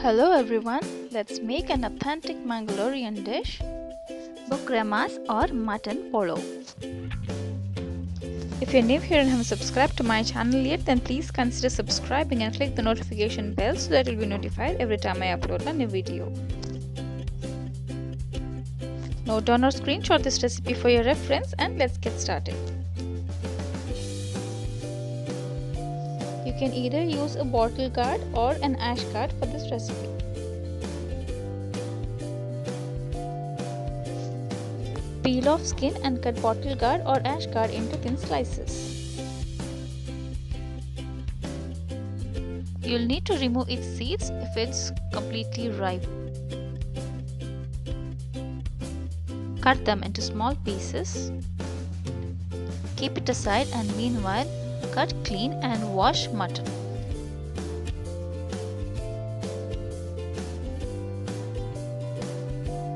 Hello everyone, let's make an authentic Mangalorean dish, Bukremas or Mutton Polov. If you're new here and haven't subscribed to my channel yet, then please consider subscribing and click the notification bell so that you'll be notified every time I upload a new video. Note down or screenshot this recipe for your reference and let's get started. You can either use a bottle guard or an ash guard for this recipe. Peel off skin and cut bottle guard or ash guard into thin slices. You'll need to remove its seeds if it's completely ripe. Cut them into small pieces. Keep it aside and meanwhile cut, clean and wash mutton.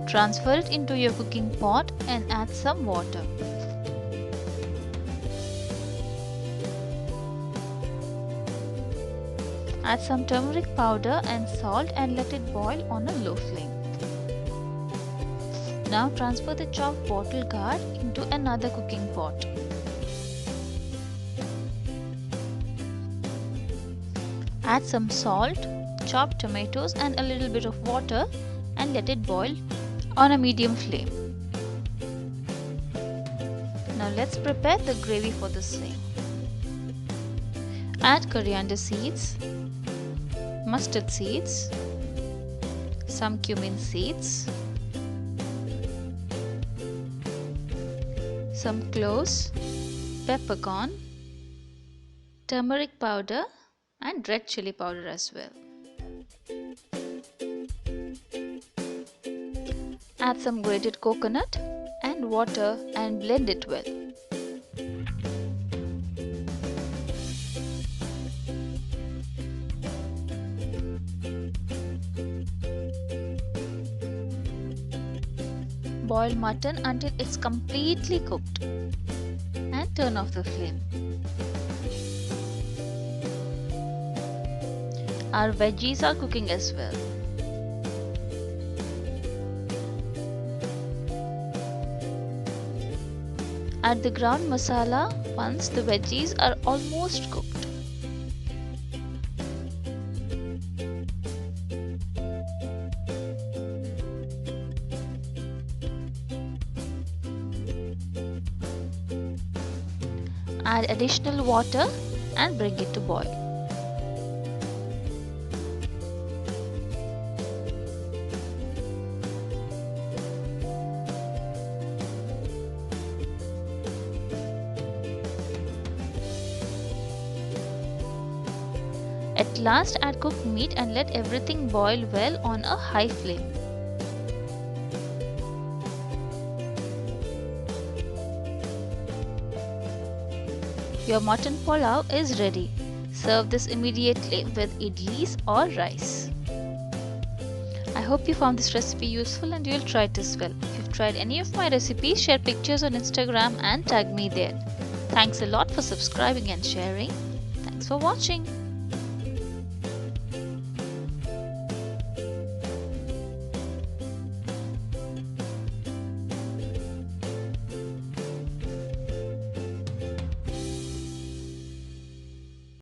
Transfer it into your cooking pot and add some water. Add some turmeric powder and salt and let it boil on a low flame. Now transfer the chopped bottle guard into another cooking pot. Add some salt, chopped tomatoes and a little bit of water and let it boil on a medium flame. Now let's prepare the gravy for the same. Add coriander seeds, mustard seeds, some cumin seeds, some cloves, peppercorn, turmeric powder and red chili powder as well. Add some grated coconut and water and blend it well. Boil mutton until it's completely cooked and turn off the flame. Our veggies are cooking as well. Add the ground masala once the veggies are almost cooked. Add additional water and bring it to boil. At last add cooked meat and let everything boil well on a high flame. Your mutton polov is ready. Serve this immediately with idlis or rice. I hope you found this recipe useful and you'll try it as well. If you've tried any of my recipes, share pictures on Instagram and tag me there. Thanks a lot for subscribing and sharing. Thanks for watching.